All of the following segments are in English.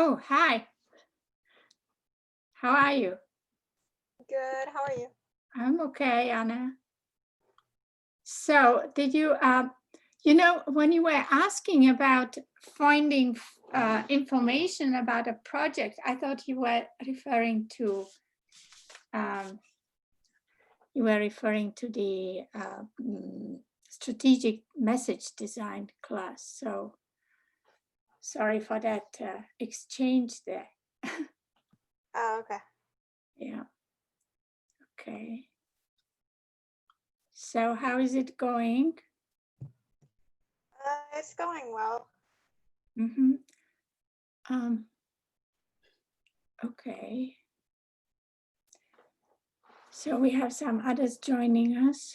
Oh, hi. How are you? Good. How are you? I'm okay, Anna. So did you, when you were asking about finding information about a project, I thought um, you were referring to the strategic message design class. So sorry for that exchange there. Oh, okay. Yeah. Okay. So how is it going? It's going well. Mm-hmm. Okay. So we have some others joining us.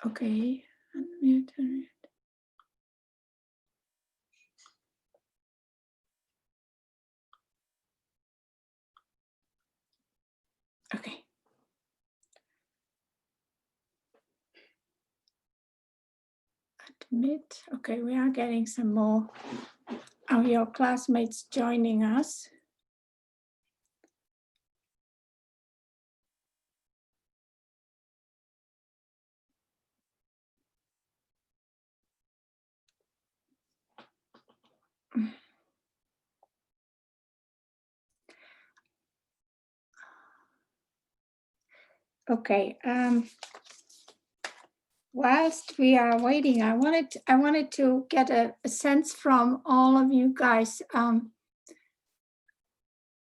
Okay. Unmute. Okay. Admit. Okay, we are getting some more of your classmates joining us. Okay. Whilst we are waiting, I wanted to get a sense from all of you guys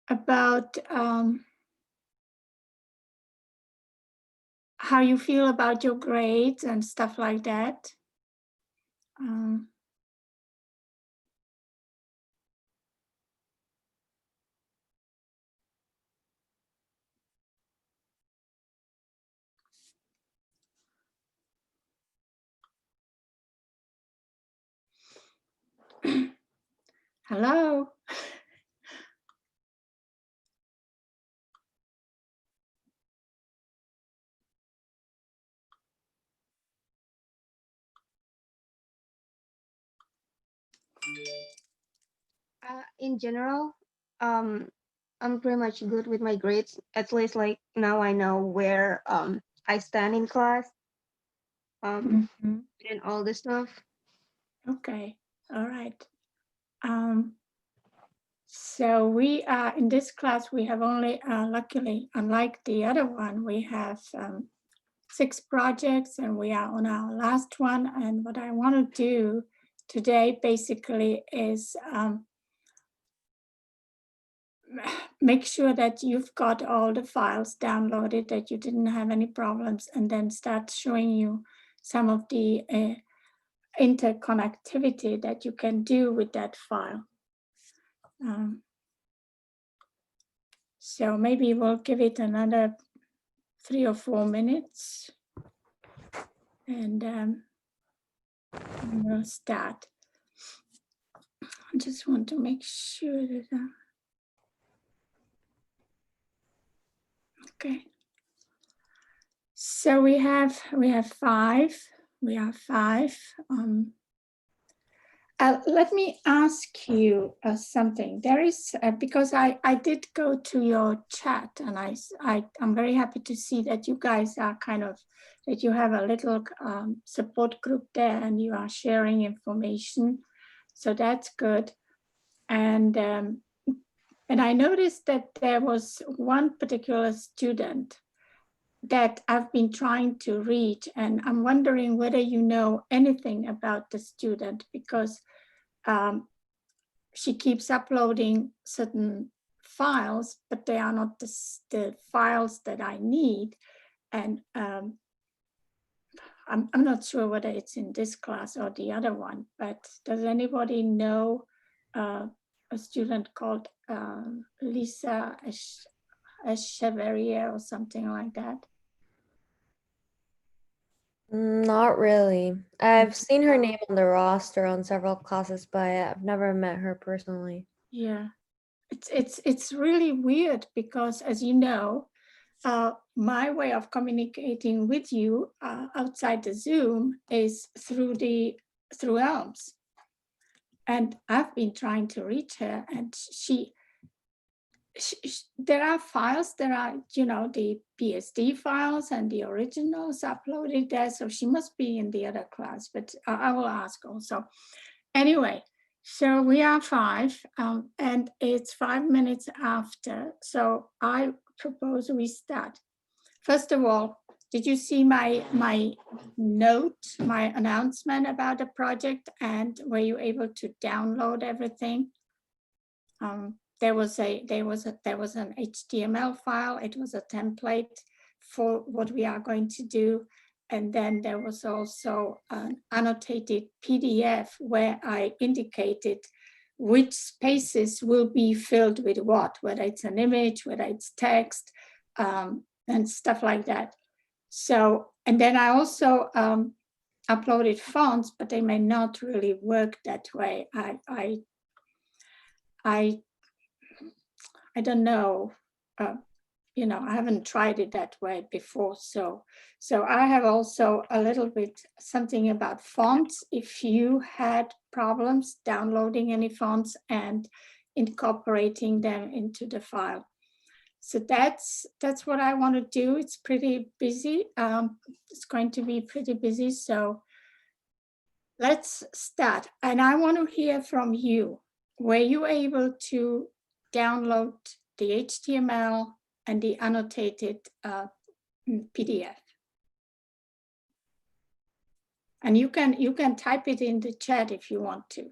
about how you feel about your grades and stuff like that. Hello. In general, I'm pretty much good with my grades. At least like now I know where I stand in class and all this stuff. Okay, all right. So we are in this class, we have only, luckily, unlike the other one, we have 6 projects and we are on our last one. And what I want to do today basically is make sure that you've got all the files downloaded, that you didn't have any problems, and then start showing you some of the interconnectivity that you can do with that file. So maybe we'll give it another 3 or 4 minutes and we'll start. I just want to make sure that okay. So we have 5. We are 5. Let me ask you something. There is because I did go to your chat and I'm very happy to see that you guys are that you have a little support group there and you are sharing information. So that's good. And I noticed that there was one particular student that I've been trying to reach, and I'm wondering whether you know anything about the student, because she keeps uploading certain files, but they are not the files that I need. And I'm not sure whether it's in this class or the other one, but does anybody know a student called Lisa Chevalier or something like that? Not really. I've seen her name on the roster on several classes, but I've never met her personally. Yeah, it's really weird because, as you know, my way of communicating with you outside the Zoom is through Elms. And I've been trying to reach her, and there are files, there are, you know, the PSD files and the originals uploaded there. So she must be in the other class, but I will ask also. Anyway, so we are 5 and it's 5 minutes after. So I propose we start. First of all, did you see my note, my announcement about the project, and were you able to download everything? There was an HTML file. It was a template for what we are going to do. And then there was also an annotated PDF where I indicated which spaces will be filled with what, whether it's an image, whether it's text, and stuff like that. So, and then I also uploaded fonts, but they may not really work that way. I don't know, you know, I haven't tried it that way before. So I have also a little bit something about fonts. If you had problems downloading any fonts and incorporating them into the file. So that's what I want to do. It's pretty busy. It's going to be pretty busy. So let's start. And I want to hear from you. Were you able to download the HTML and the annotated PDF? And you can type it in the chat if you want to.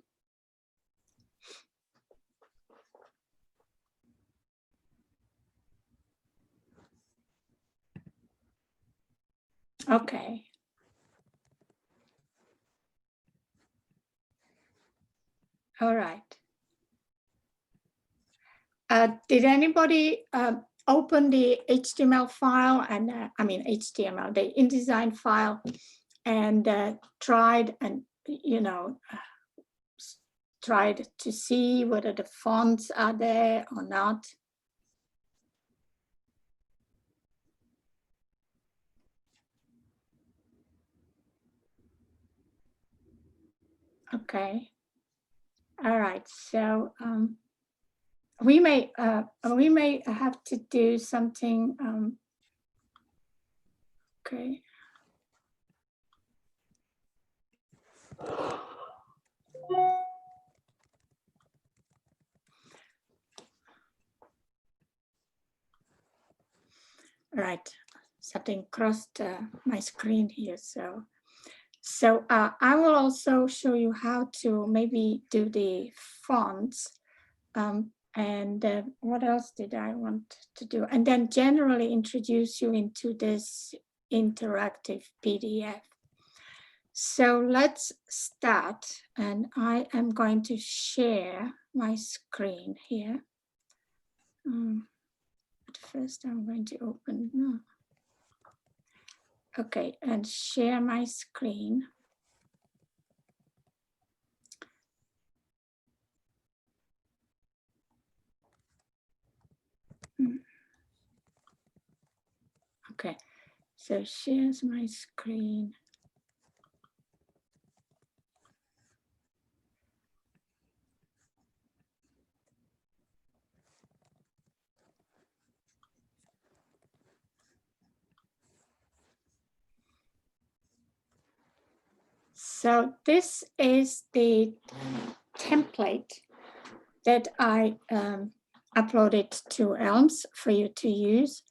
Okay. All right. Did anybody open the HTML file and I mean HTML, the InDesign file, and tried and, you know, tried to see whether the fonts are there or not? Okay. All right. So we may have to do something. Okay. All right. Something crossed my screen here. So I will also show you how to maybe do the fonts. And what else did I want to do? And then generally introduce you into this interactive PDF. So let's start. And I am going to share my screen here. But first I'm going to open. No. Okay, and share my screen. Okay, so shares my screen. So this is the template that I uploaded to Elms for you to use.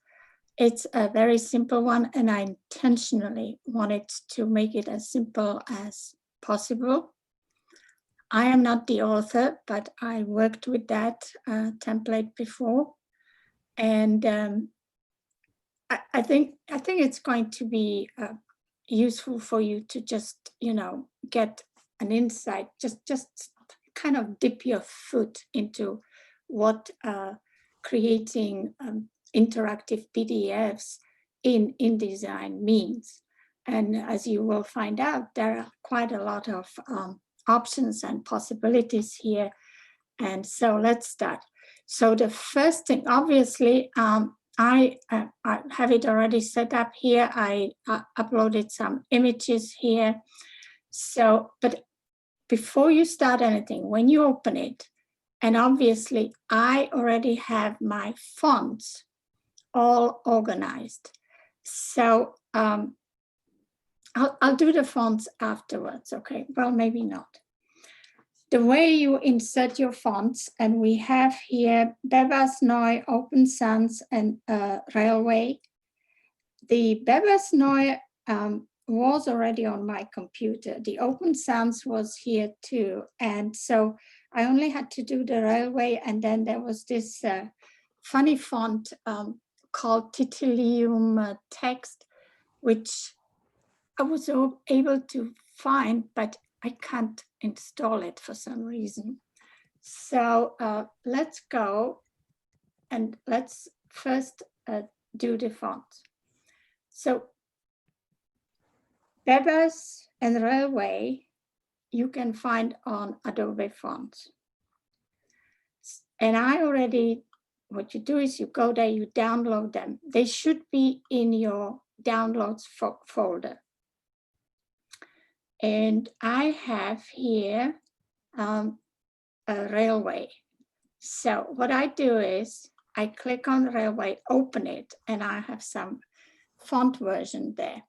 It's a very simple one, and I intentionally wanted to make it as simple as possible. I am not the author, but I worked with that template before, and I think it's going to be useful for you to just, you know, get an insight, just kind of dip your foot into what creating interactive PDFs in InDesign means. And as you will find out, there are quite a lot of options and possibilities here. And so let's start. So the first thing, obviously, I have it already set up here. I uploaded some images here. So, but before you start anything, when you open it, and obviously I already have my fonts all organized. So I'll do the fonts afterwards, okay? Well, maybe not. The way you insert your fonts, and we have here Bebas Neu, Open Sans, and Railway. The Bebas Neu was already on my computer. The Open Sans was here too. And so I only had to do the Railway, and then there was this funny font called Titilium Text, which I was able to find, but I can't install it for some reason. So let's go and let's first do the font. So Bebas and Railway, you can find on Adobe Fonts. And I already, what you do is you go there, you download them. They should be in your downloads folder. And I have here a Railway. So what I do is I click on Railway, open it, and I have some font version there.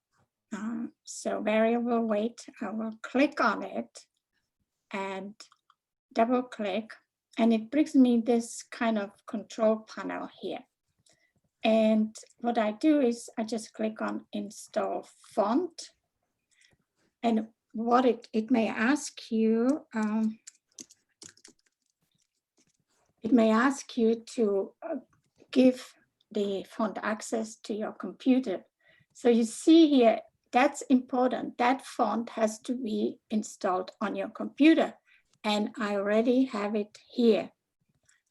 So variable weight, I will click on it and double click, and it brings me this kind of control panel here. And what I do is I just click on install font, and what it may ask you, it may ask you to give the font access to your computer. So you see here, that's important. That font has to be installed on your computer. And I already have it here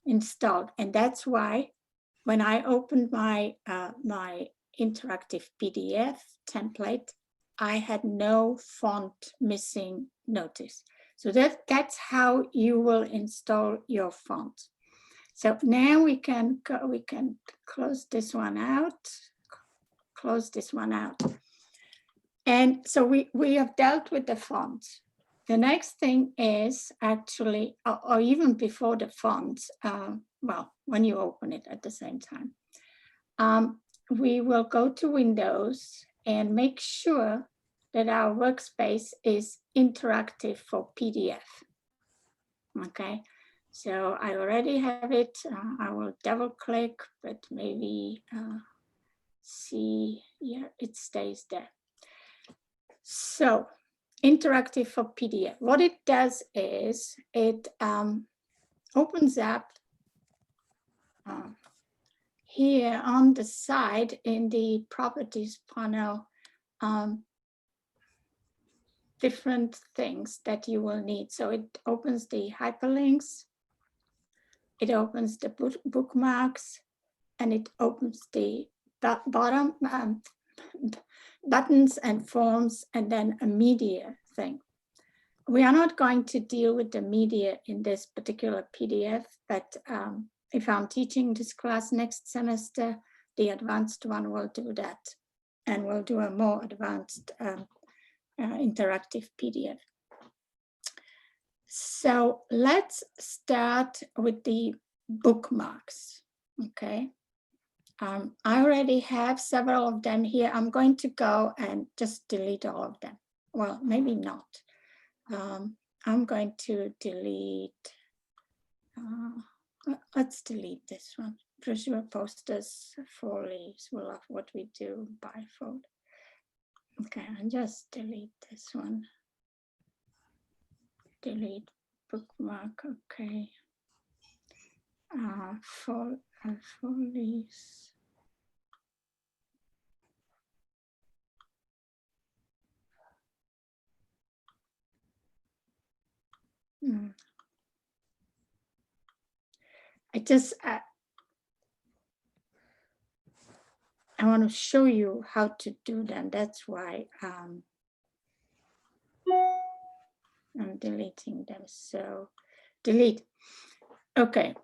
installed. And that's why when I opened my, my interactive PDF template, I had no font missing notice. So that's how you will install your font. So now we can go, we can close this one out, close this one out. And so we have dealt with the fonts. The next thing is actually, or even before the fonts, well, when you open it at the same time, we will go to Windows and make sure that our workspace is interactive for PDF, okay? So I already have it. I will double click, but maybe see, yeah, it stays there. So interactive for PDF. What it does is it opens up here on the side in the properties panel, different things that you will need. So it opens the hyperlinks, it opens the bookmarks, and it opens the bottom buttons and forms, and then a media thing. We are not going to deal with the media in this particular PDF, but if I'm teaching this class next semester, the advanced one will do that, and we'll do a more advanced interactive PDF. So let's start with the bookmarks, okay? I already have several of them here. I'm going to go and just delete all of them. Well, maybe not. I'm going to delete, let's delete this one. Brochure posters, follies, we love what we do, bifold. Okay, and just delete this one. Delete bookmark, okay. Follies. I want to show you how to do them. That's why I'm deleting them. So delete. Okay.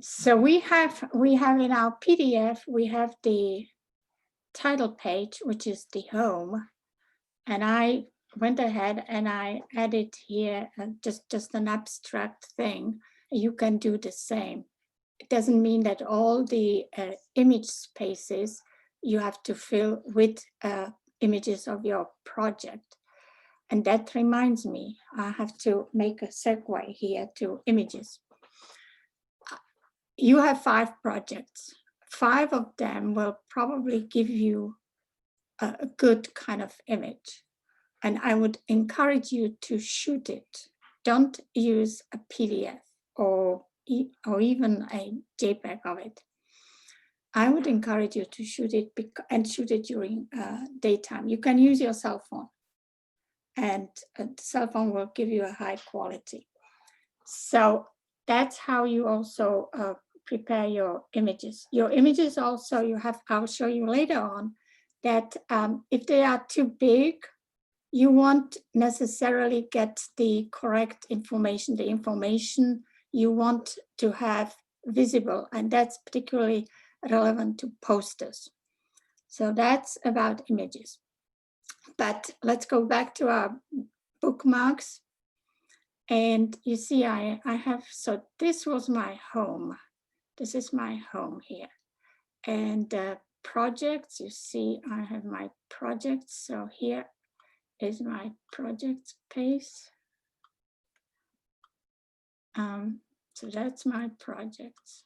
So we have in our PDF, we have the title page, which is the home. And I went ahead and I added here just an abstract thing. You can do the same. It doesn't mean that all the image spaces you have to fill with images of your project. And that reminds me, I have to make a segue here to images. You have 5 projects. 5 of them will probably give you a good kind of image. And I would encourage you to shoot it. Don't use a PDF or even a JPEG of it. I would encourage you to shoot it and shoot it during daytime. You can use your cell phone, and the cell phone will give you a high quality. So that's how you also prepare your images. Your images also, I'll show you later on that if they are too big, you won't necessarily get the correct information, the information you want to have visible, and that's particularly relevant to posters. So that's about images. But let's go back to our bookmarks. And you see, I have, so this was my home. This is my home here. And projects, you see, I have my projects. So here is my project space. So that's my projects.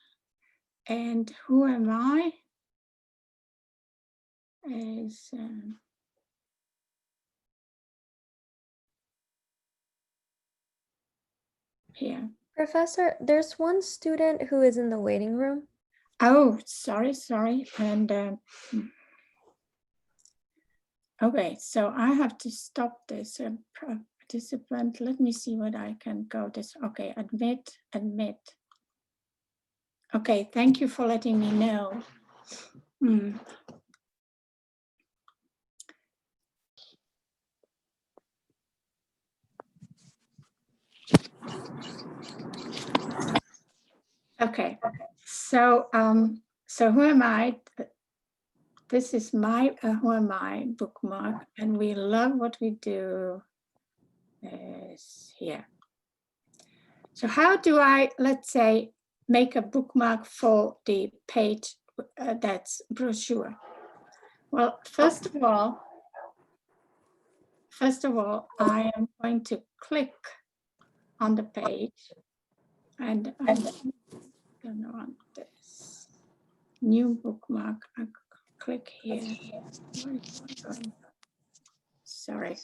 And who am I? Is here. Professor, there's one student who is in the waiting room. Oh, sorry. And okay, so I have to stop this participant. Let me see what I can go this. Okay, admit. Okay, thank you for letting me know. Okay, so who am I? This is my who am I bookmark, and we love what we do. Is here. So how do I, let's say, make a bookmark for the page that's brochure? Well, first of all, I am going to click on the page, and I'm gonna run this new bookmark. I click here. Sorry.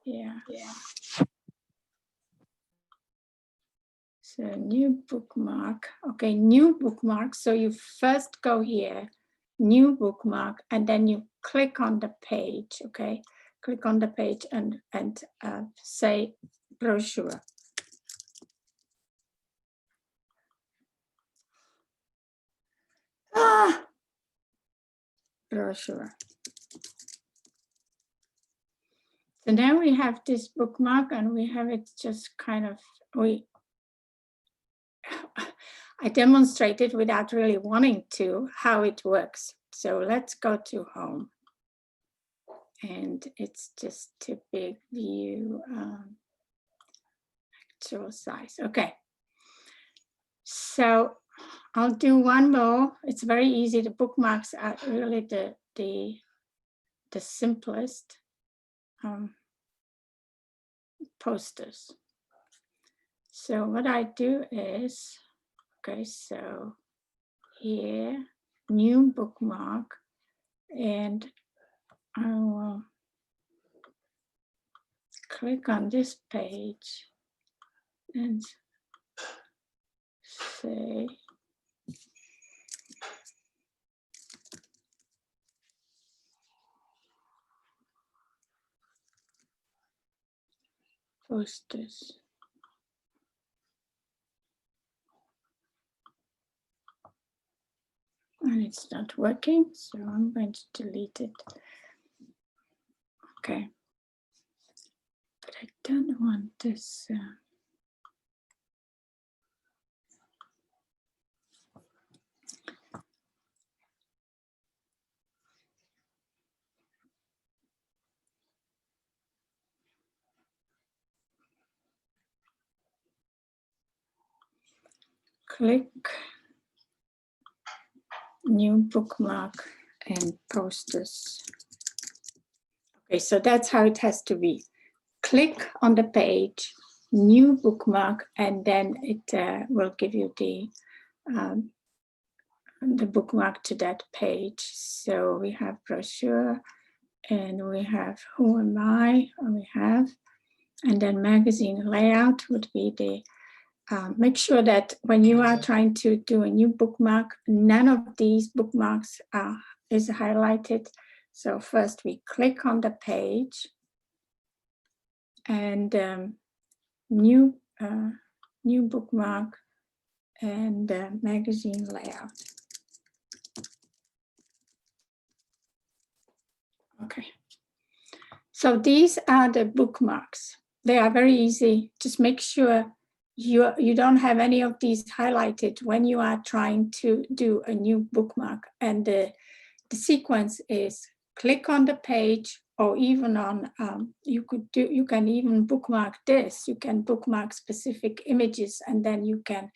Yeah. So new bookmark. Okay, new bookmark. So you first go here, new bookmark, and then you click on the page. Okay, click on the page and say brochure. Brochure. So now we have this bookmark, and we have it just kind of I demonstrated without really wanting to how it works. So let's go to home. And it's just too big view, actual size. Okay. So I'll do one more. It's very easy. The bookmarks are really the simplest. Posters. So what I do is, okay, so here, new bookmark, and I will click on this page and say posters. And it's not working, so I'm going to delete it. Okay. But I don't want this. click new bookmark and posters. Okay, so that's how it has to be. Click on the page, new bookmark, and then it will give you the bookmark to that page. So we have brochure, and we have who am I, and we have, and then magazine layout would be the, make sure that when you are trying to do a new bookmark, none of these bookmarks is highlighted. So first we click on the page and new bookmark and magazine layout. Okay, so these are the bookmarks. They are very easy. Just make sure you don't have any of these highlighted when you are trying to do a new bookmark. And the sequence is click on the page, or even on you can even bookmark this. You can bookmark specific images, and then you can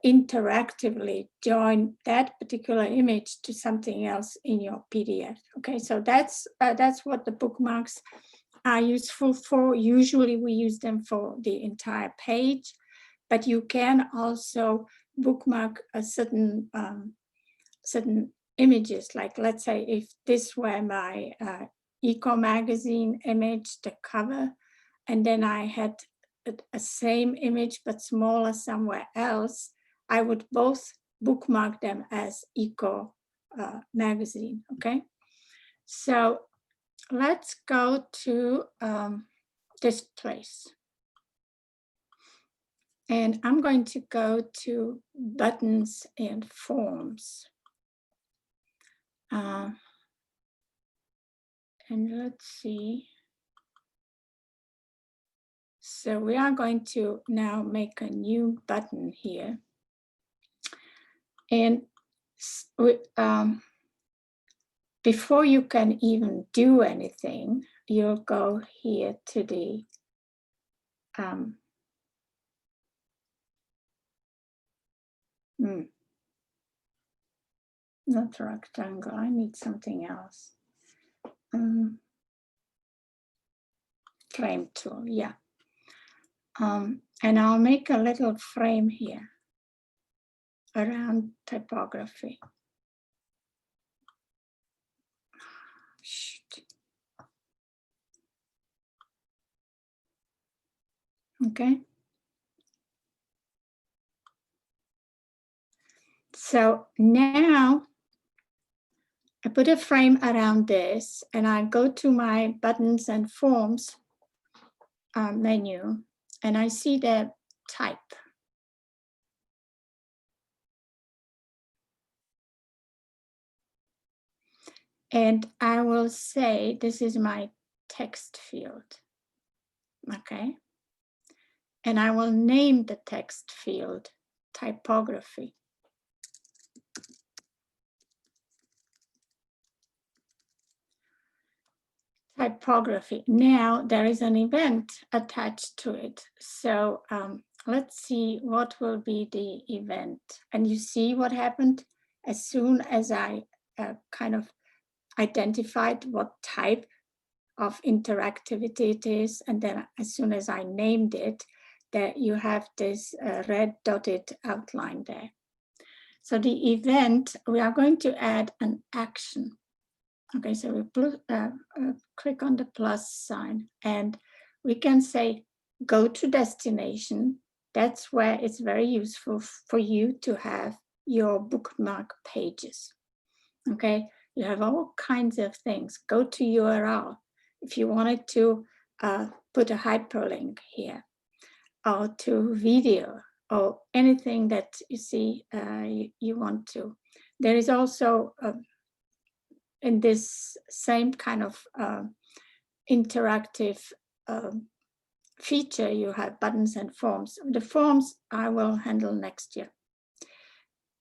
interactively join that particular image to something else in your PDF. Okay, so that's what the bookmarks are useful for. Usually we use them for the entire page, but you can also bookmark a certain images. Like, let's say if this were my Eco magazine image, the cover, and then I had a same image but smaller somewhere else, I would both bookmark them as Eco magazine. Okay, so let's go to this place, and I'm going to go to buttons and forms, and let's see. So we are going to now make a new button here. And before you can even do anything, you'll go here to the not rectangle, I need something else. Frame tool, yeah. And I'll make a little frame here around typography. Shoot. Okay. So now I put a frame around this, and I go to my buttons and forms menu, and I see the type. And I will say, this is my text field, okay? And I will name the text field typography. Typography. Now there is an event attached to it. So let's see what will be the event. And you see what happened as soon as I kind of identified what type of interactivity it is. And then as soon as I named it, that you have this red dotted outline there. So the event, we are going to add an action. Okay, so we click on the plus sign, and we can say, go to destination. That's where it's very useful for you to have your bookmark pages. Okay, you have all kinds of things. Go to URL. If you wanted to put a hyperlink here, or to video, or anything that you see you want to. There is also in this same kind of interactive feature, you have buttons and forms. The forms I will handle next year.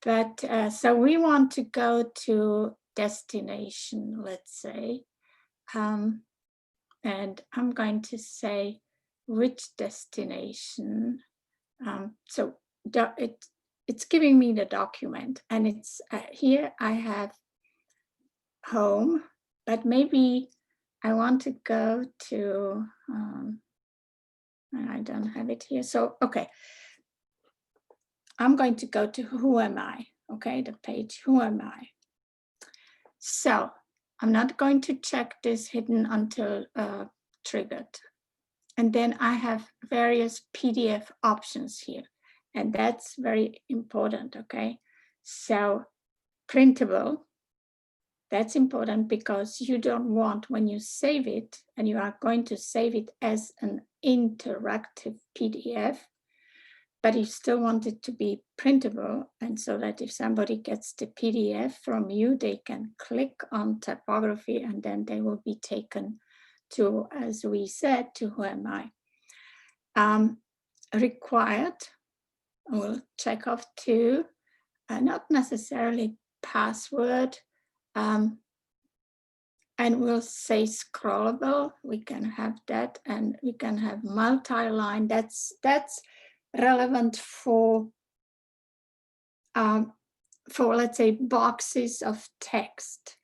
But so we want to go to destination, let's say. And I'm going to say which destination. So it's giving me the document, and it's here I have home, but maybe I want to go to, and I don't have it here. So, okay, I'm going to go to Who Am I? Okay, the page, Who Am I? So I'm not going to check this hidden until triggered. And then I have various PDF options here, and that's very important, okay? So printable, that's important because you don't want, when you save it, and you are going to save it as an interactive PDF, but you still want it to be printable, and so that if somebody gets the PDF from you, they can click on typography and then they will be taken to, as we said, to Who Am I? Required, we'll check off two, not necessarily password, and we'll say scrollable, we can have that, and we can have multi-line. That's relevant for let's say boxes of text.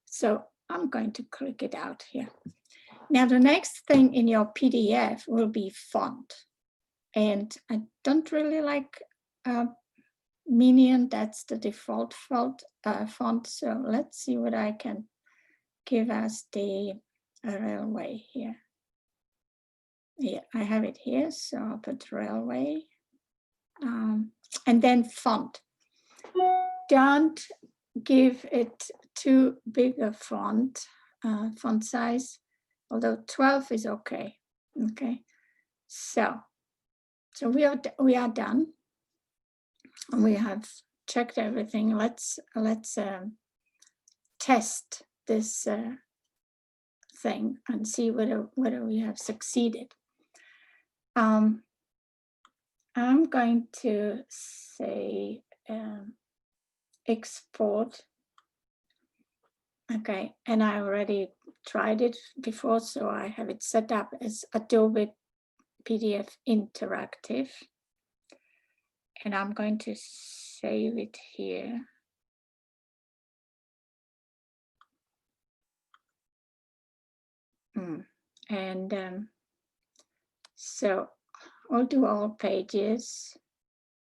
So I'm going to click it out here. Now the next thing in your PDF will be font. And I don't really like Minion, that's the default font. So let's see what I can give us the railway here. Yeah, I have it here, so I'll put railway. And then font. Don't give it too big a font size, although 12 is okay. Okay, so we are done. We have checked everything. Let's test this thing and see whether we have succeeded. I'm going to say export. Okay, and I already tried it before, so I have it set up as Adobe PDF Interactive. And I'm going to save it here. And so I'll do all pages.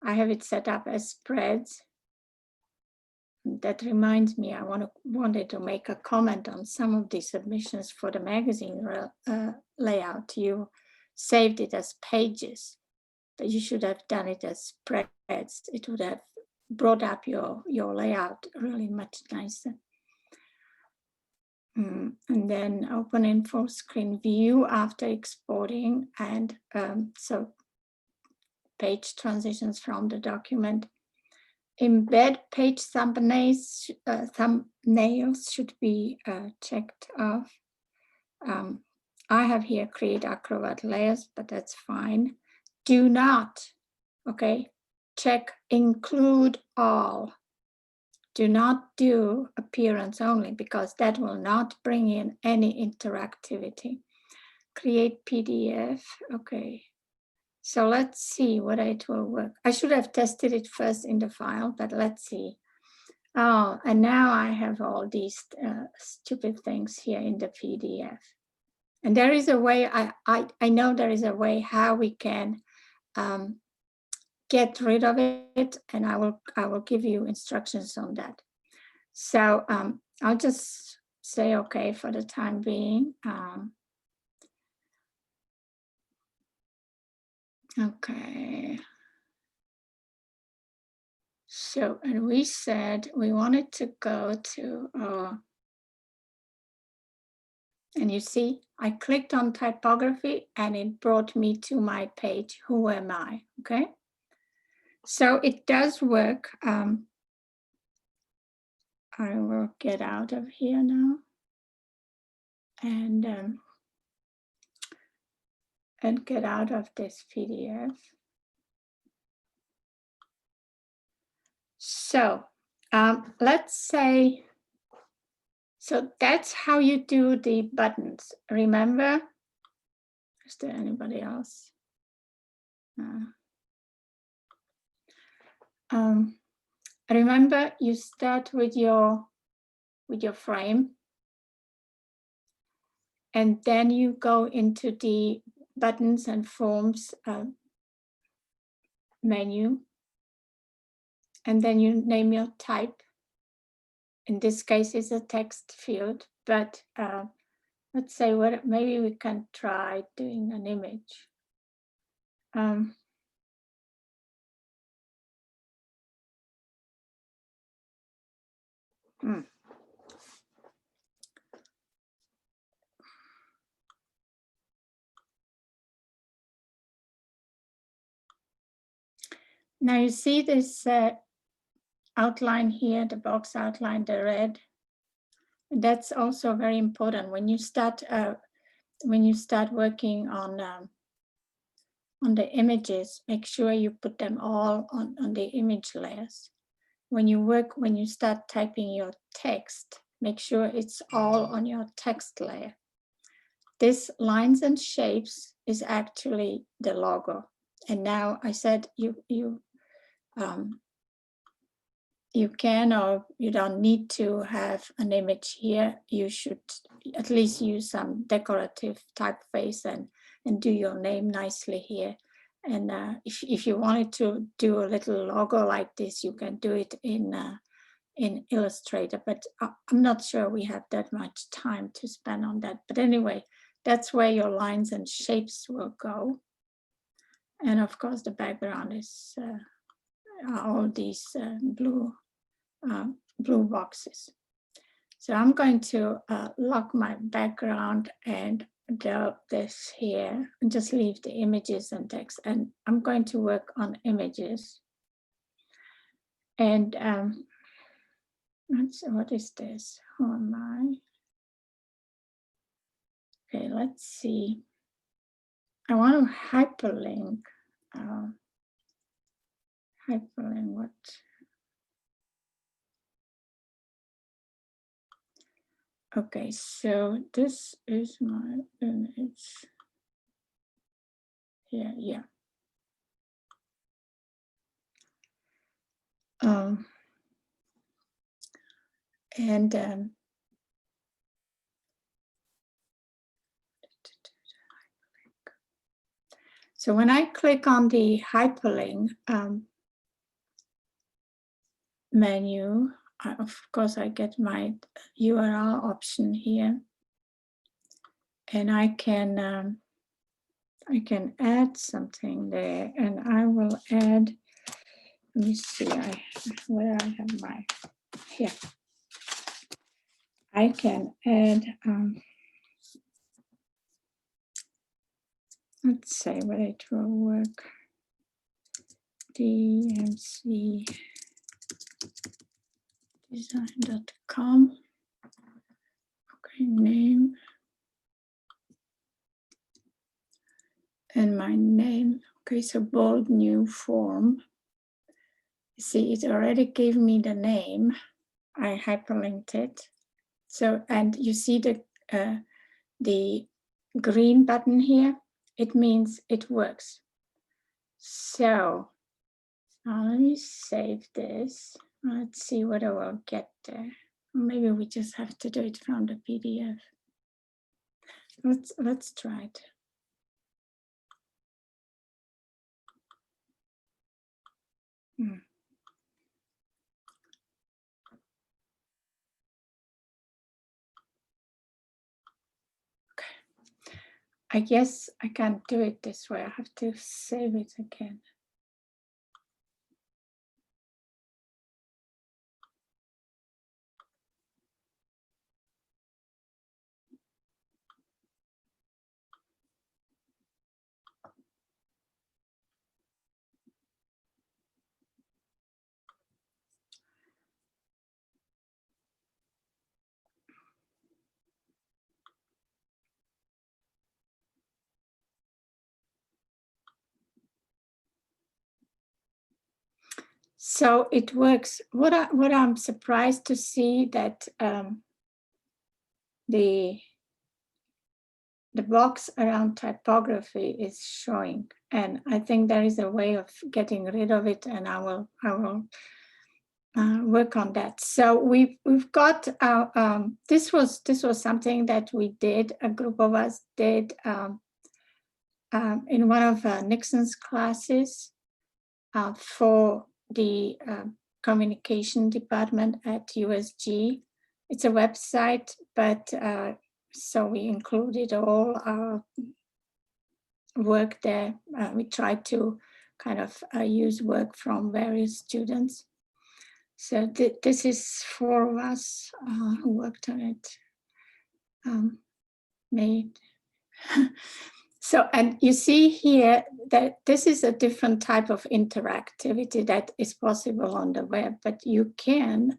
I have it set up as spreads. That reminds me, I wanted to make a comment on some of the submissions for the magazine layout. You saved it as pages, but you should have done it as spreads. It would have brought up your layout really much nicer. And then open in full screen view after exporting, and so page transitions from the document. Embed page thumbnails should be checked off. I have here create Acrobat layers, but that's fine. Do not, okay, check include all. Do not do appearance only, because that will not bring in any interactivity. Create PDF, okay. So let's see whether it will work. I should have tested it first in the file, but let's see. Oh, and now I have all these stupid things here in the PDF. And there is a way, I know there is a way how we can get rid of it, and I will give you instructions on that. So I'll just say okay for the time being. Okay. So, and we said we wanted to go to, and you see, I clicked on typography and it brought me to my page, Who Am I? Okay. So it does work. I will get out of here now and get out of this PDF. So let's say, so that's how you do the buttons. Remember? Is there anybody else? Remember, you start with your frame, and then you go into the buttons and forms menu, and then you name your type. In this case, it's a text field, but let's say maybe we can try doing an image. Now you see this outline here, the box outline, the red. That's also very important when you start working on the images. Make sure you put them all on the image layers. When you start typing your text, make sure it's all on your text layer. This lines and shapes is actually the logo. And now I said you can, or you don't need to have an image here. You should at least use some decorative typeface and do your name nicely here. And if you wanted to do a little logo like this, you can do it in Illustrator, but I'm not sure we have that much time to spend on that. But anyway, that's where your lines and shapes will go. And of course, the background is all these blue boxes. So I'm going to lock my background and delete this here and just leave the images and text. And I'm going to work on images. And what is this? Who am I? Okay, let's see. I want to hyperlink. Hyperlink what? Okay, so this is my image. Yeah. So when I click on the hyperlink menu, of course I get my URL option here, and I can add something there, and I will add. Let me see, where I have my here. I can add. Let's say whether it will work. dmcdesign.com. Okay, name. And my name. Okay, so bold new form. You see, it already gave me the name. I hyperlinked it. So, and you see the green button here. It means it works. So let me save this. Let's see what I will get there. Maybe we just have to do it from the PDF. Let's try it. Okay. I guess I can't do it this way. I have to save it again. So it works. What I'm surprised to see that the the box around typography is showing, and I think there is a way of getting rid of it, and I will work on that. So we've got our this was something that we did, a group of us did in one of Nixon's classes for the communication department at USG. It's a website, but so we included all our work there. We tried to kind of use work from various students. So this is 4 of us who worked on it. Made. So, and you see here that this is a different type of interactivity that is possible on the web, but you can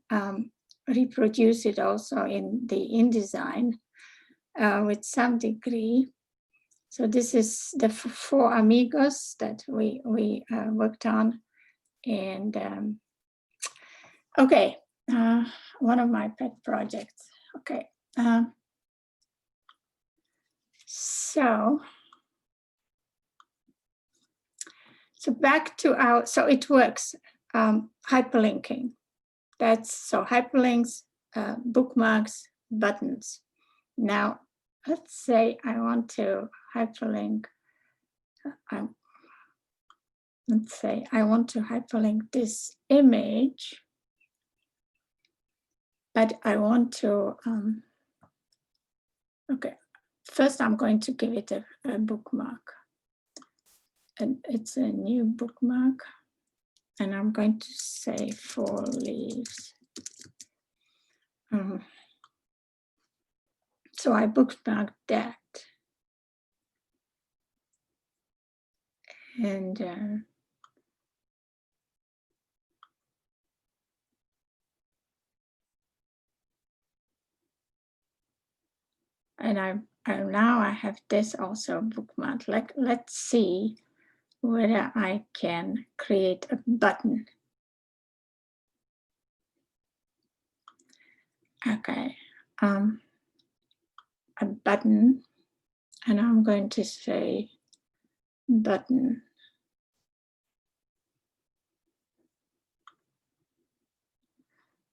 reproduce it also in the InDesign with some degree. So this is the 4 amigos that we worked on. And okay, one of my pet projects. Okay, so back to our, so it works, hyperlinking. That's so hyperlinks, bookmarks, buttons. Now, let's say I want to hyperlink, let's say I want to hyperlink this image, but I want to, okay, first I'm going to give it a bookmark. And it's a new bookmark. And I'm going to say 4 leaves. So I bookmarked that. And now I have this also bookmarked. Like, let's see whether I can create a button. Okay, a button, and I'm going to say button.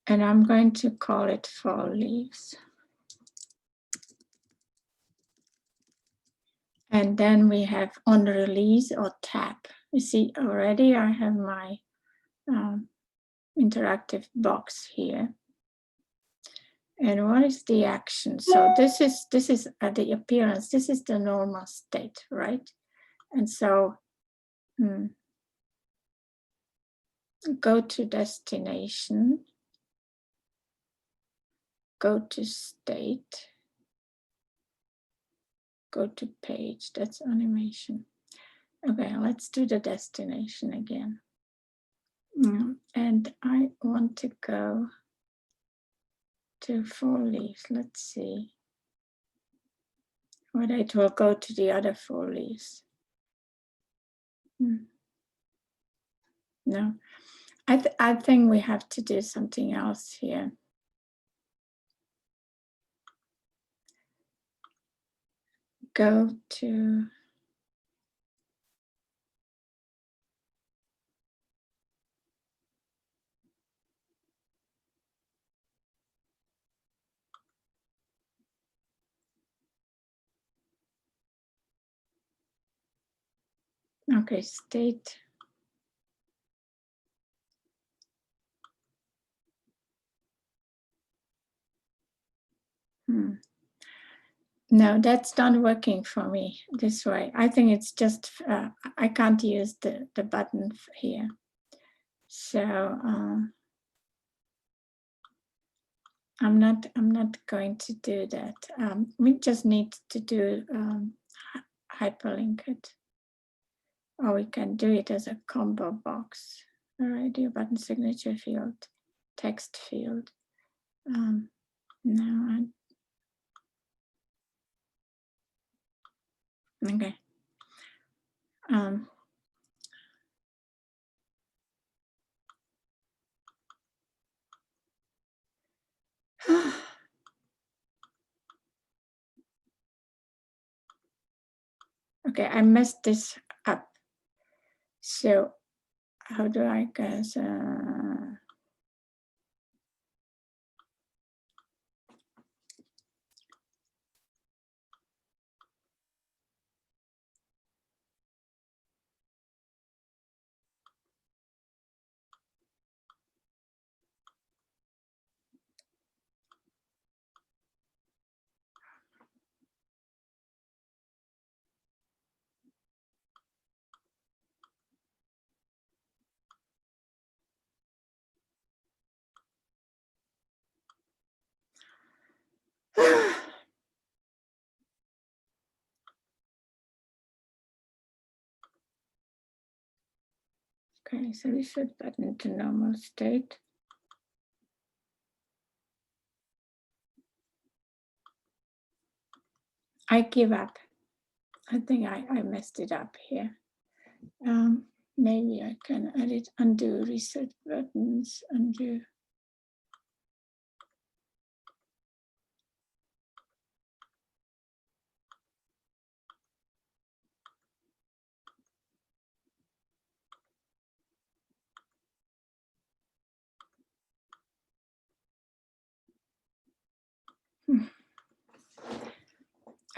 And I'm going to call it 4 leaves. And then we have on release or tap. You see already I have my interactive box here. And what is the action? So this is the appearance. This is the normal state, right? And so go to destination, go to state, go to page. That's animation. Okay, let's do the destination again. And I want to go to 4 leaves. Let's see whether it will go to the other 4 leaves. No, I think we have to do something else here. Go to okay, state. No, that's not working for me this way. I think it's just, I can't use the button here. So I'm not going to do that. We just need to do hyperlink it. Or we can do it as a combo box. Radio button signature field, text field. No, okay. Okay, I messed this up. So how do I guess? Okay, so we should button to normal state. I give up. I think I messed it up here. Maybe I can edit, undo, reset buttons, undo.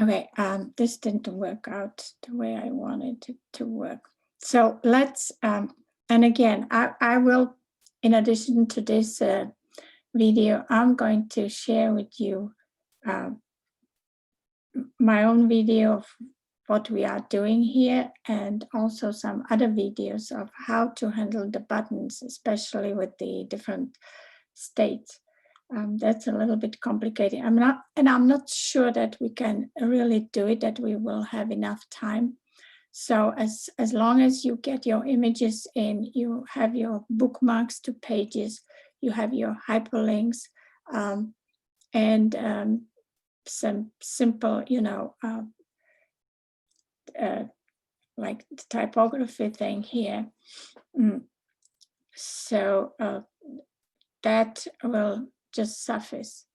Okay, this didn't work out the way I wanted it to work. So let's, and again, I will, in addition to this video, I'm going to share with you my own video of what we are doing here, and also some other videos of how to handle the buttons, especially with the different states. That's a little bit complicated. I'm not sure that we can really do it, that we will have enough time. So as long as you get your images in, you have your bookmarks to pages, you have your hyperlinks, and some simple, like the typography thing here. So that will just suffice.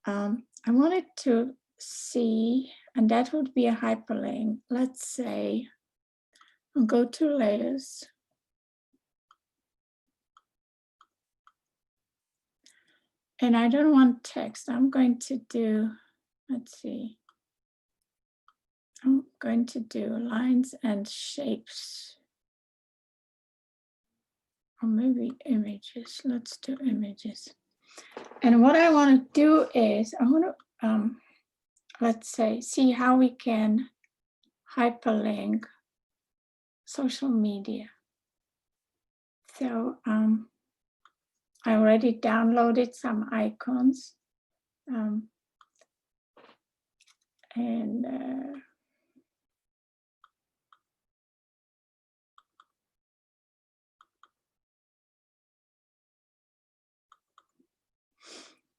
I wanted to see, and that would be a hyperlink. Let's say, I'll go to layers. And I don't want text. I'm going to do, let's see. I'm going to do lines and shapes. Or maybe images. Let's do images. And what I want to do is, I want to, let's say, see how we can hyperlink social media. So I already downloaded some icons.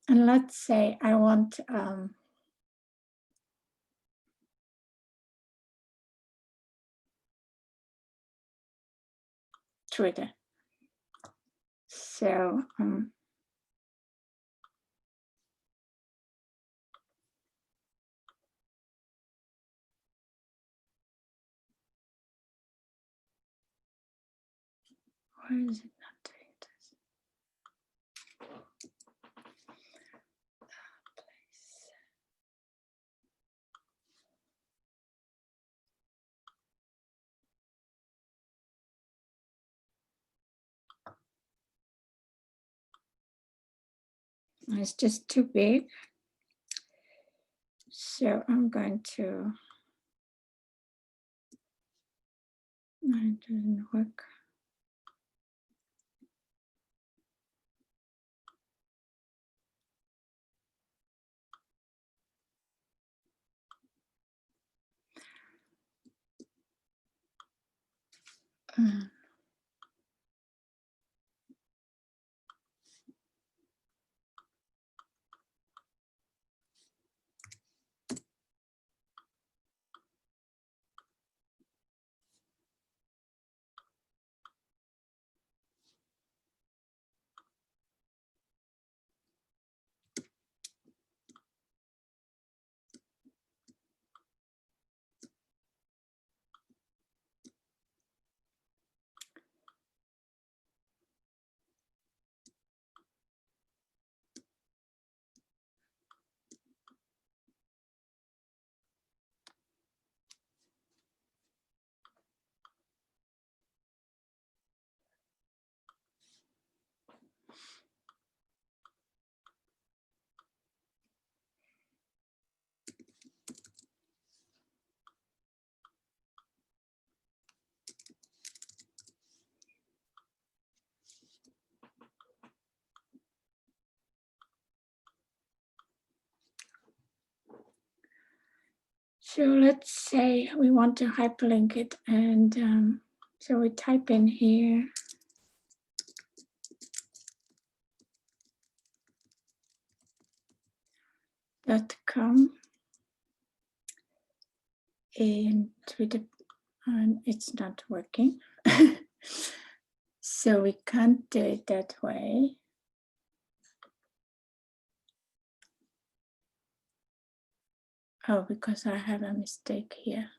And let's say I want Twitter. So why is it not doing this? It's just too big. So I'm going to, no, it doesn't work. So let's say we want to hyperlink it, and so we type in here .com and Twitter, and it's not working. So we can't do it that way. Oh, because I have a mistake here.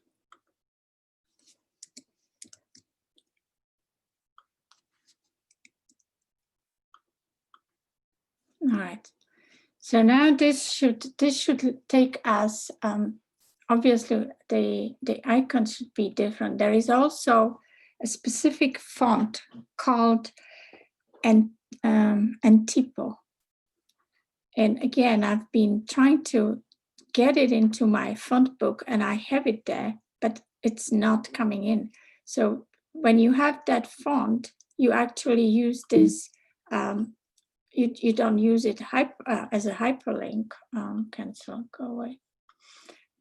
All right. So now this should take us. Obviously, the icon should be different. There is also a specific font called Antipo. And again, I've been trying to get it into my font book, and I have it there, but it's not coming in. So when you have that font, you actually use this. You don't use it as a hyperlink. Cancel, go away.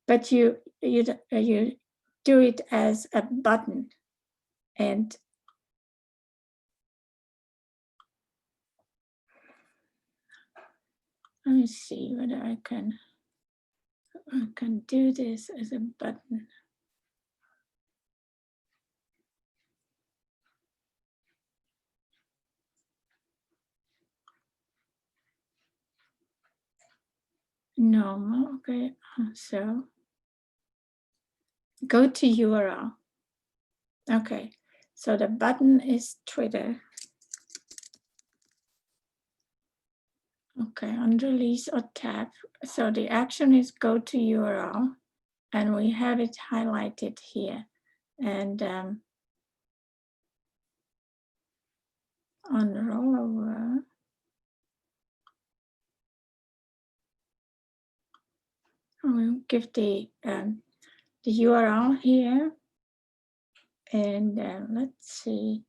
But you do it as a button, and let me see whether I can do this as a button. No, okay, so go to URL. Okay, so the button is Twitter. Okay, on release or tap. So the action is go to URL, and we have it highlighted here. And on rollover, we'll give the URL here, and let's see,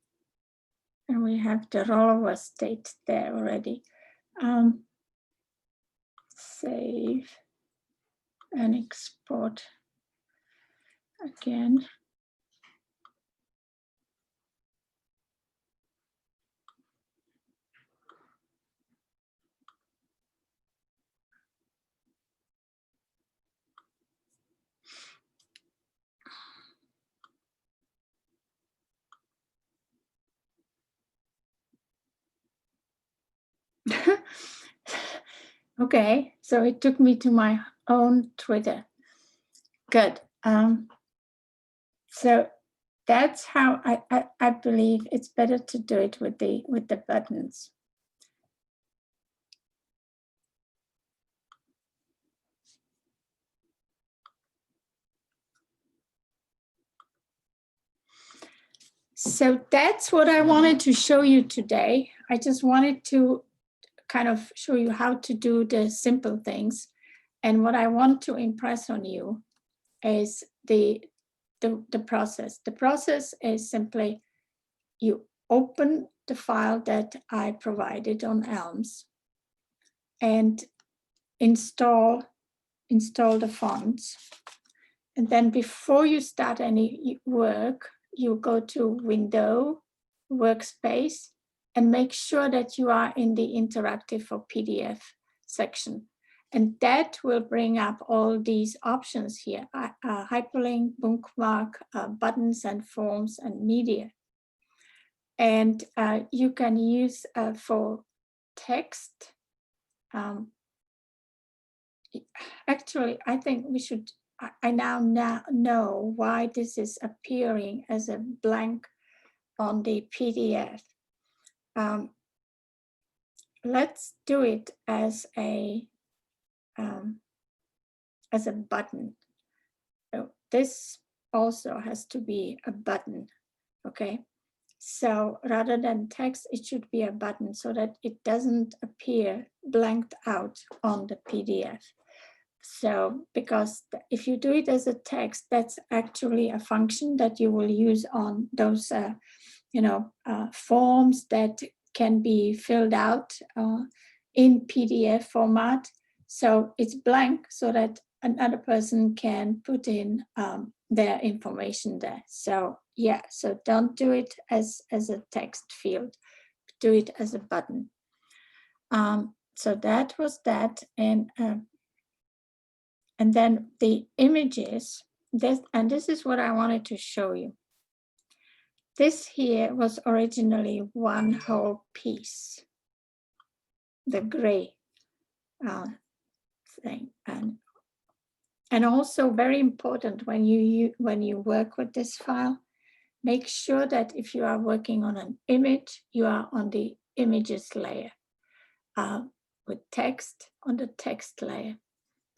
and we have the rollover state there already. Save and export again. Okay, so it took me to my own Twitter. Good. So that's how I believe it's better to do it with the buttons. So that's what I wanted to show you today. I just wanted to kind of show you how to do the simple things. And what I want to impress on you is the process. The process is simply you open the file that I provided on Elms and install the fonts. And then before you start any work, you go to Window, Workspace, and make sure that you are in the Interactive for PDF section. And that will bring up all these options here, hyperlink, bookmark, buttons and forms and media. And you can use for text. Actually, I think we should, I now know why this is appearing as a blank on the PDF. Let's do it as a button. So this also has to be a button, okay? So rather than text, it should be a button so that it doesn't appear blanked out on the PDF. So, because if you do it as a text, that's actually a function that you will use on those, forms that can be filled out in PDF format. So it's blank so that another person can put in their information there. So yeah, so don't do it as a text field, do it as a button. So that was that, and then the images, this is what I wanted to show you. This here was originally one whole piece, the gray thing, and also very important when you work with this file, make sure that if you are working on an image, you are on the images layer, with text on the text layer.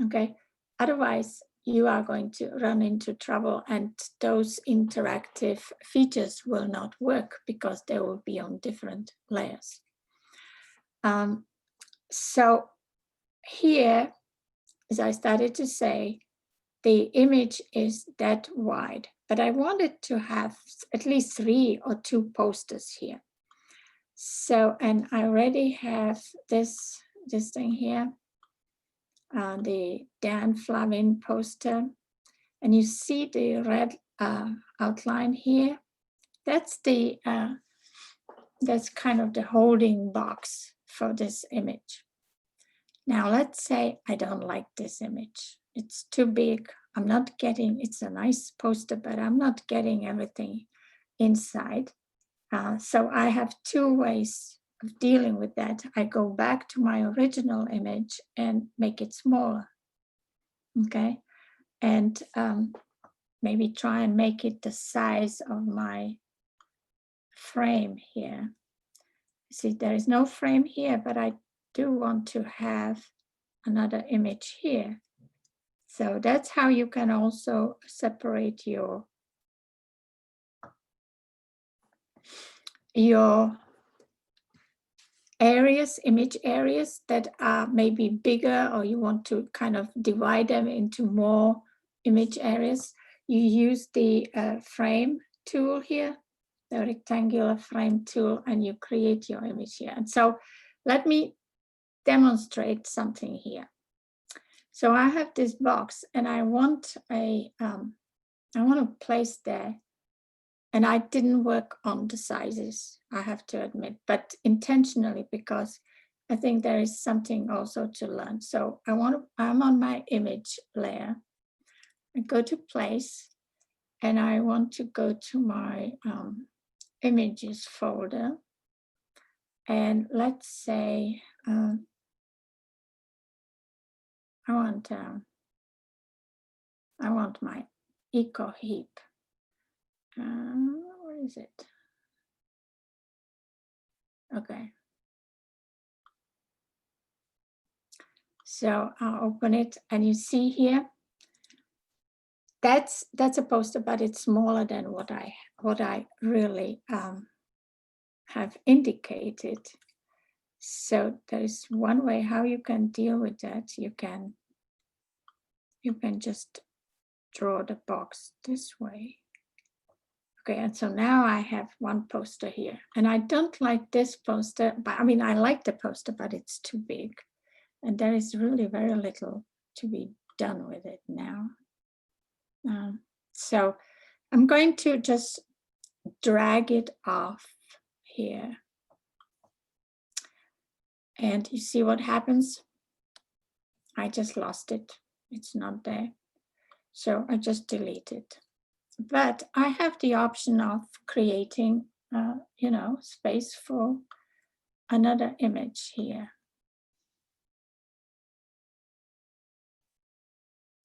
Okay, otherwise you are going to run into trouble, and those interactive features will not work because they will be on different layers. So here, as I started to say, the image is that wide, but I wanted to have at least 3 or 2 posters here. So, and I already have this thing here, the Dan Flavin poster, and you see the red outline here. That's that's kind of the holding box for this image. Now let's say I don't like this image. It's too big. I'm not getting, it's a nice poster, but I'm not getting everything inside. So I have 2 ways of dealing with that. I go back to my original image and make it smaller. Okay. And maybe try and make it the size of my frame here. See, there is no frame here, but I do want to have another image here. So that's how you can also separate your areas, image areas that are maybe bigger, or you want to kind of divide them into more image areas. You use the frame tool here, the rectangular frame tool, and you create your image here. And so let me demonstrate something here. So I have this box, and I want I want to place there, and I didn't work on the sizes, I have to admit, but intentionally, because I think there is something also to learn. So I'm on my image layer. I go to place, and I want to go to my images folder, and let's say I want my eco heap. Where is it? Okay. So I'll open it, and you see here, that's a poster, but it's smaller than what I really have indicated. So there is one way how you can deal with that. You can just draw the box this way. Okay, and so now I have one poster here, and I don't like this poster, but I mean, I like the poster, but it's too big, and there is really very little to be done with it now. So I'm going to just drag it off here, and you see what happens? I just lost it. It's not there. So I just delete it. But I have the option of creating, space for another image here.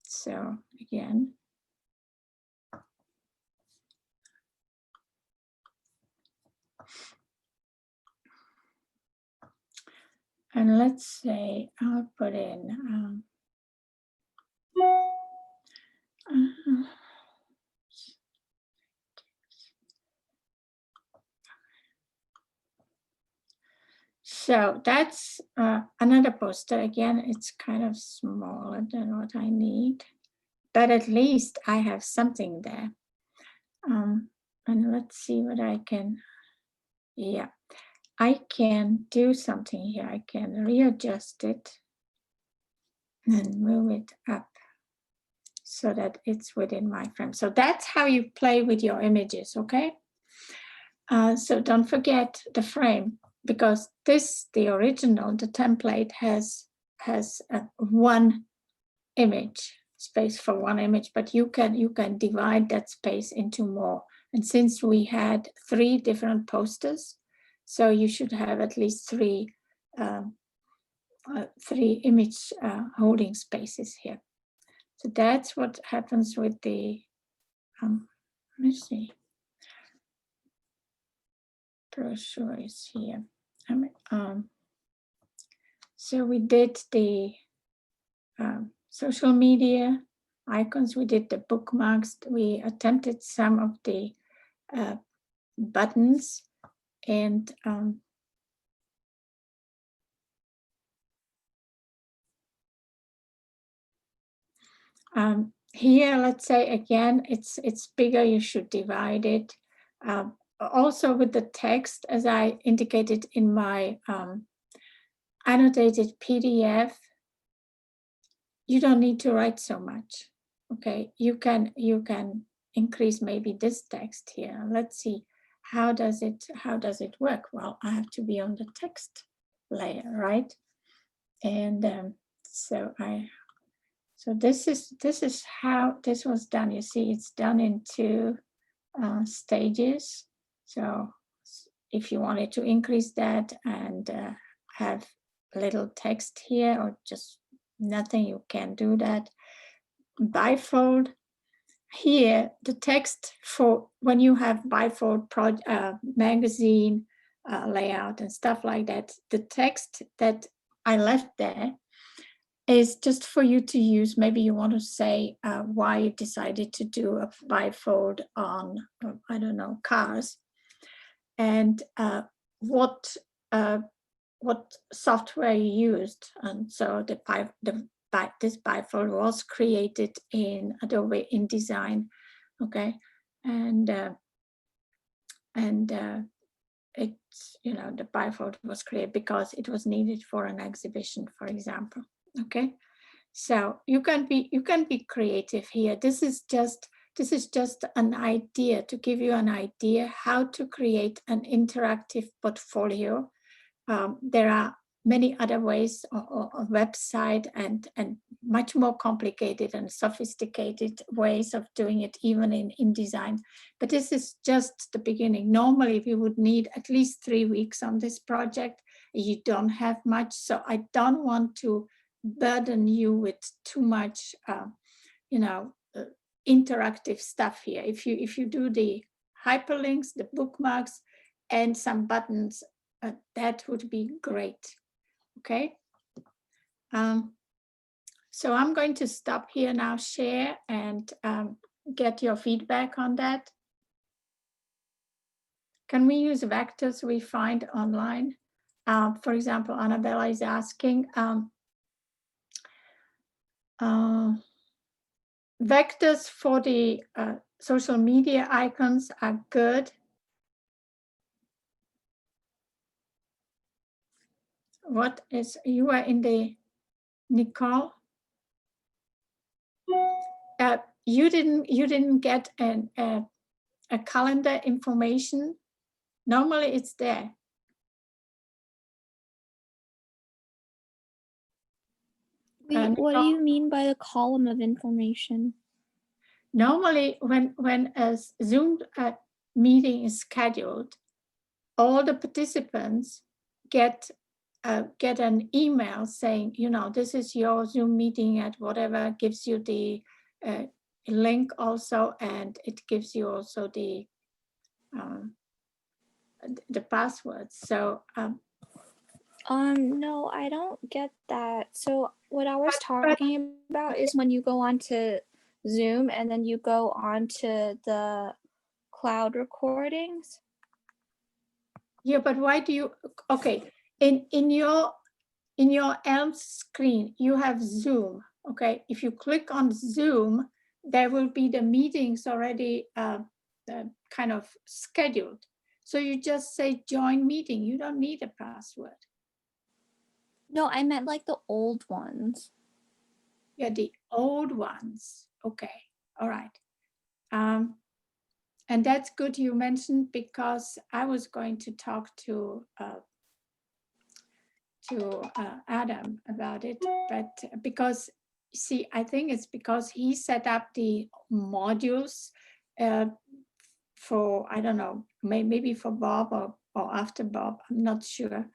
So again, and let's say I'll put in so that's another poster. Again, it's kind of smaller than what I need, but at least I have something there. And let's see what I can, yeah, I can do something here. I can readjust it and move it up so that it's within my frame. So that's how you play with your images, okay? So don't forget the frame, because the original, the template has one image, space for one image, but you can divide that space into more. And since we had 3 different posters, so you should have at least 3 image holding spaces here. So that's what happens with the, let me see, brochure is here. So we did the social media icons, we did the bookmarks, we attempted some of the buttons, and here, let's say again, it's bigger, you should divide it. Also with the text, as I indicated in my annotated PDF, you don't need to write so much. Okay, you can increase maybe this text here. Let's see, how does it work? Well, I have to be on the text layer, right? And so this is how this was done. You see, it's done in 2 stages. So if you wanted to increase that and have a little text here or just nothing, you can do that. Bifold. Here, the text for when you have bifold magazine layout and stuff like that, the text that I left there is just for you to use. Maybe you want to say why you decided to do a bifold on, I don't know, cars, and what software you used. And so this bifold was created in Adobe InDesign, okay, and it's, you know, the bifold was created because it was needed for an exhibition, for example. Okay, so you can be creative here. This is just an idea to give you an idea how to create an interactive portfolio. There are many other ways, a website and much more complicated and sophisticated ways of doing it, even in InDesign. But this is just the beginning. Normally, we would need at least 3 weeks on this project. You don't have much, so I don't want to burden you with too much, interactive stuff here. If you do the hyperlinks, the bookmarks, and some buttons, that would be great. Okay. So I'm going to stop here now, share, and get your feedback on that. Can we use vectors we find online? For example, Annabella is asking, vectors for the social media icons are good. What is, you are in the, Nicole? You didn't get a calendar information. Normally it's there. Wait, what do you mean by the column of information? Normally when a Zoom meeting is scheduled, all the participants get an email saying, you know, this is your Zoom meeting at whatever, gives you the link also, and it gives you also the password. So no, I don't get that. So what I was talking about is when you go onto Zoom and then you go onto the cloud recordings. yeah, but why do you, okay, in your Elm screen, you have Zoom, okay? If you click on Zoom, there will be the meetings already kind of scheduled. So you just say join meeting, you don't need a password. No, I meant like the old ones. Yeah, the old ones. Okay, all right. And that's good you mentioned, because I was going to talk to Adam about it, but because see, I think it's because he set up the modules for, I don't know, maybe for Bob or after Bob, I'm not sure.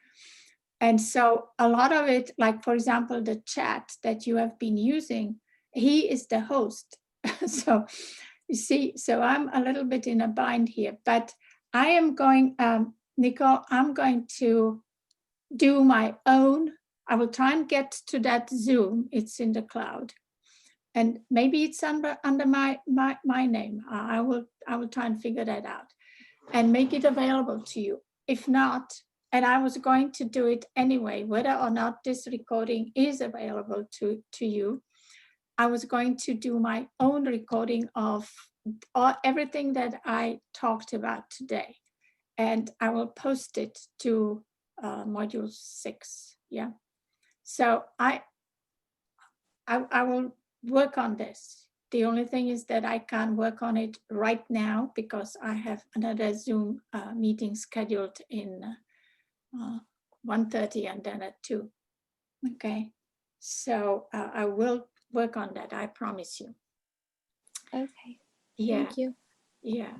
And so a lot of it, like for example, the chat that you have been using, he is the host. So you see, so I'm a little bit in a bind here, but I am going, Nicole, I'm going to do my own. I will try and get to that Zoom. It's in the cloud, and maybe it's under my name. I will try and figure that out and make it available to you. If not, and I was going to do it anyway, whether or not this recording is available to you, I was going to do my own recording of everything that I talked about today, and I will post it to module 6. Yeah. So I will work on this. The only thing is that I can't work on it right now because I have another Zoom meeting scheduled in 1:30 and then at 2. Okay. So I will work on that. I promise you. Okay. Yeah. Thank you. Yeah.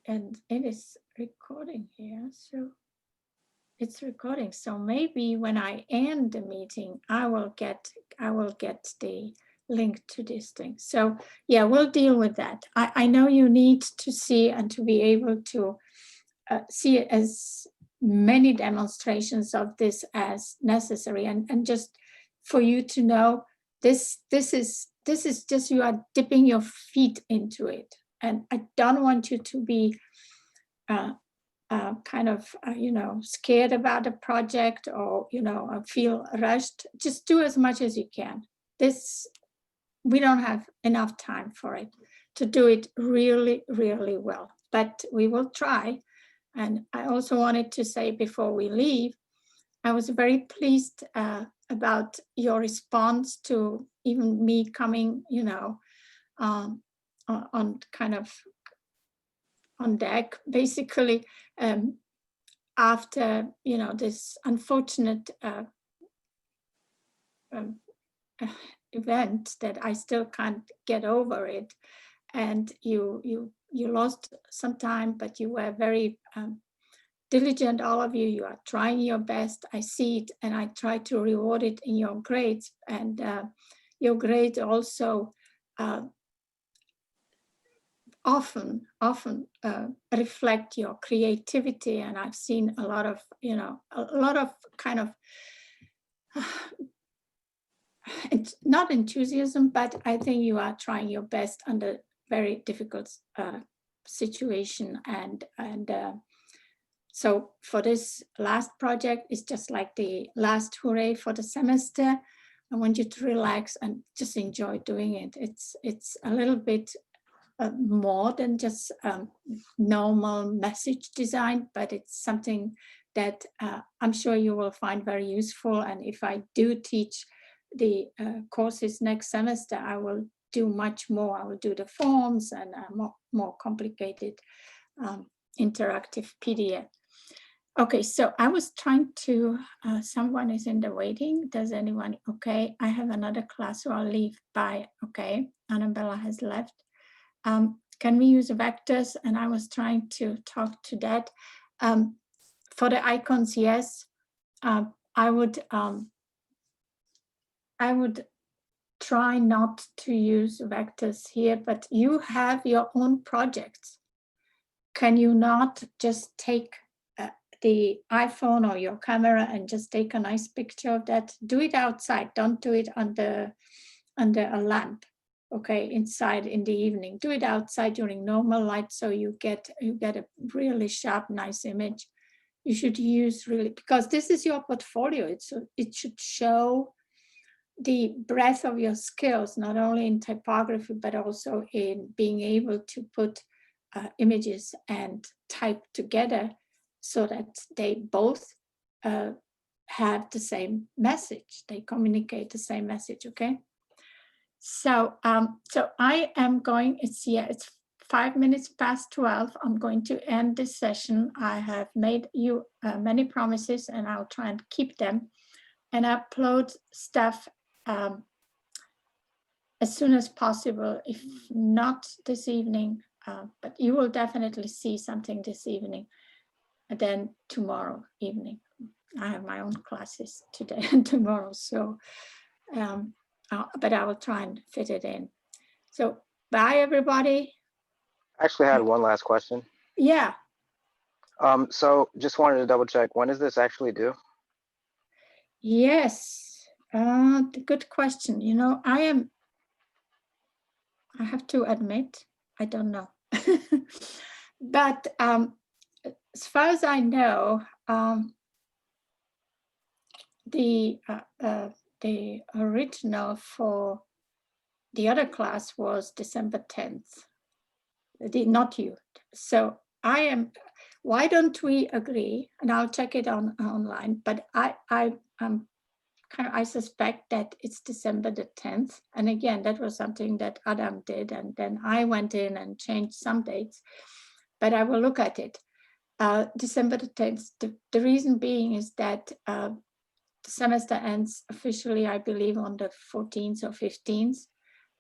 And it is recording here, so it's recording. So maybe when I end the meeting, I will get the link to this thing. So yeah, we'll deal with that. I know you need to see and to be able to see as many demonstrations of this as necessary, and just for you to know this is just, you are dipping your feet into it, and I don't want you to be kind of scared about the project, or feel rushed. Just do as much as you can. We don't have enough time for it to do it really, really well, but we will try. And I also wanted to say before we leave, I was very pleased about your response to even me coming, on kind of on deck, basically, after, this unfortunate event that I still can't get over it. And you lost some time, but you were very diligent, all of you. You are trying your best. I see it, and I try to reward it in your grades. And your grades also often reflect your creativity. And I've seen a lot of kind of it's not enthusiasm, but I think you are trying your best under very difficult situation. And so for this last project, it's just like the last hooray for the semester. I want you to relax and just enjoy doing it. It's a little bit more than just normal message design, but it's something that I'm sure you will find very useful. And if I do teach the courses next semester, I will do much more. I will do the forms and more complicated interactive PDF. Okay, so I was trying to, someone is in the waiting. Does anyone, okay, I have another class, so I'll leave by, okay, Annabella has left. Can we use vectors? And I was trying to talk to that. For the icons, yes, I would try not to use vectors here, but you have your own projects. Can you not just take the iPhone or your camera and just take a nice picture of that? Do it outside. Don't do it under a lamp. Okay, inside in the evening. Do it outside during normal light, so you get a really sharp, nice image. You should use really, because this is your portfolio. It should show the breadth of your skills, not only in typography, but also in being able to put images and type together, so that they both have the same message. They communicate the same message, okay? So, so I am going, it's 5 minutes past 12. I'm going to end this session. I have made you many promises and I'll try and keep them and upload stuff as soon as possible, if not this evening, but you will definitely see something this evening and then tomorrow evening. I have my own classes today and tomorrow, so, but I will try and fit it in. So bye, everybody. I actually had one last question. Yeah. So just wanted to double check, when does this actually due? Yes. Good question. You know, I have to admit, I don't know. But as far as I know, the original for the other class was December 10th. Not you. So why don't we agree? And I'll check it online, but I suspect that it's December the 10th. And again, that was something that Adam did. And then I went in and changed some dates, but I will look at it. December the 10th. The reason being is that the semester ends officially, I believe, on the 14th or 15th.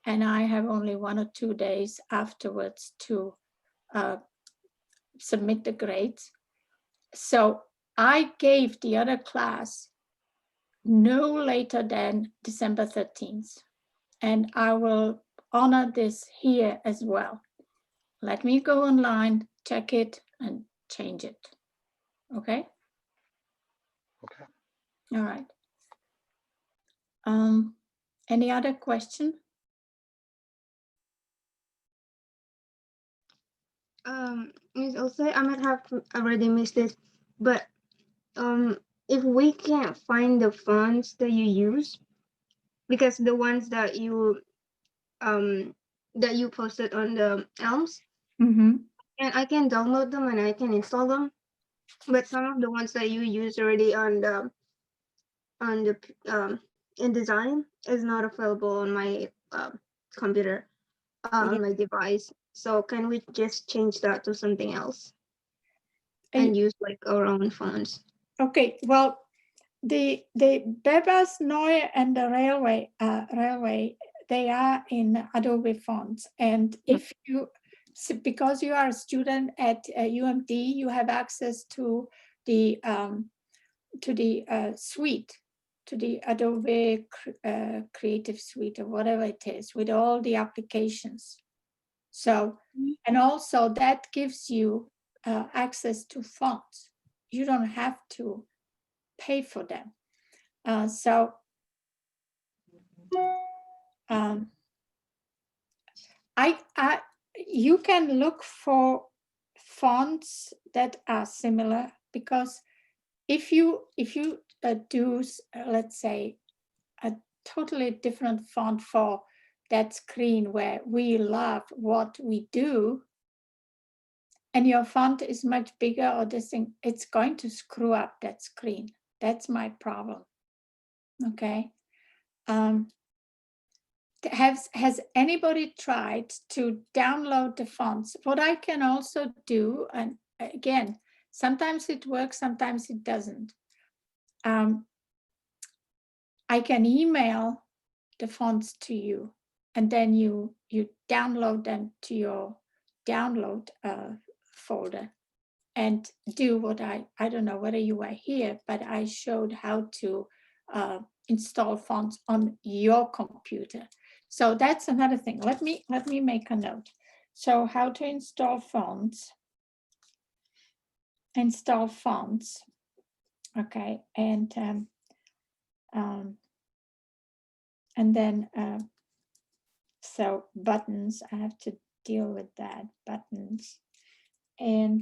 And I have only 1 or 2 days afterwards to submit the grades. So I gave the other class no later than December 13th. And I will honor this here as well. Let me go online, check it, and change it. Okay? Okay. All right. Any other question? Ms. Ilse, I might have already missed this, but if we can't find the fonts that you use, because the ones that you posted on the Elms, Mm-hmm. and I can download them and I can install them, but some of the ones that you use already on the InDesign is not available on my computer, on my device. So can we just change that to something else and use like our own fonts? Okay, well, the Bebas, Neue, and the Railway, they are in Adobe fonts. And if you, because you are a student at UMD, you have access to the suite, to the Adobe Creative Suite or whatever it is, with all the applications. So, and also that gives you access to fonts. You don't have to pay for them. You can look for fonts that are similar, because if you do, let's say, a totally different font for that screen where we love what we do, and your font is much bigger or this thing, it's going to screw up that screen. That's my problem. Okay. Has anybody tried to download the fonts? What I can also do, and again, sometimes it works, sometimes it doesn't. I can email the fonts to you, and then you download them to your download folder and do what I don't know whether you were here, but I showed how to install fonts on your computer. So that's another thing. Let me make a note. So how to install fonts. Install fonts. Okay, and then so buttons, I have to deal with that, buttons, and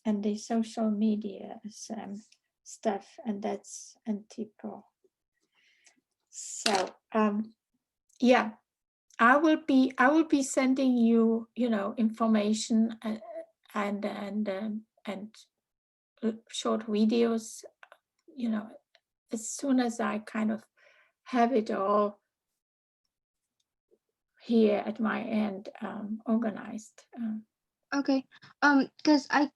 the social media stuff, and that's Antipo. So yeah, I will be sending you information and short videos as soon as I kind of have it all here at my end organized. Okay. Because I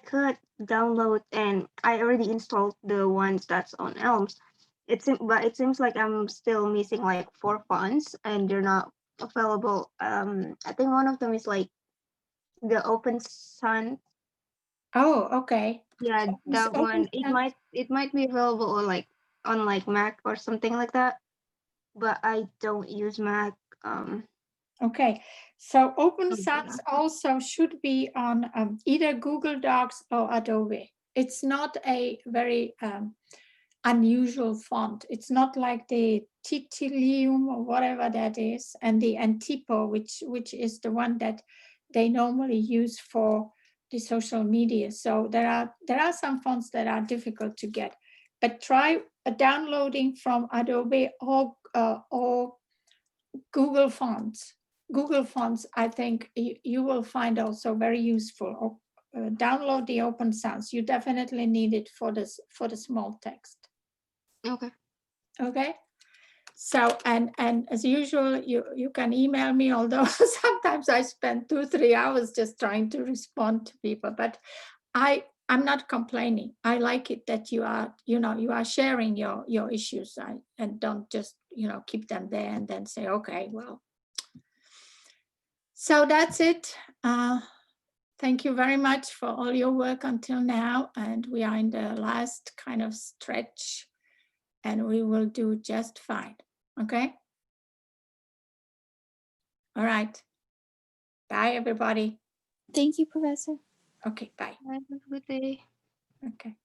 could download, and I already installed the ones that's on Elms. But it seems like I'm still missing like 4 fonts, and they're not available. I think one of them is like the Open Sun. Oh, okay. Yeah, that one. It might be available on like Mac or something like that. But I don't use Mac. Okay, so Open Okay. Sans also should be on either Google Docs or Adobe. It's not a very unusual font. It's not like the Titilium or whatever that is, and the Antipo, which is the one that they normally use for the social media. So there are some fonts that are difficult to get, but try downloading from Adobe or Google Fonts. Google Fonts, I think you will find also very useful. Download the Open Sans. You definitely need it for the small text. Okay. Okay. So and as usual, you can email me, although sometimes I spend 2-3 hours just trying to respond to people. But I'm not complaining. I like it that you are sharing your issues and don't just keep them there and then say, okay, well. So that's it. Thank you very much for all your work until now. And we are in the last kind of stretch and we will do just fine. Okay? All right. Bye, everybody. Thank you, Professor. Okay, bye. Have a good day. Okay.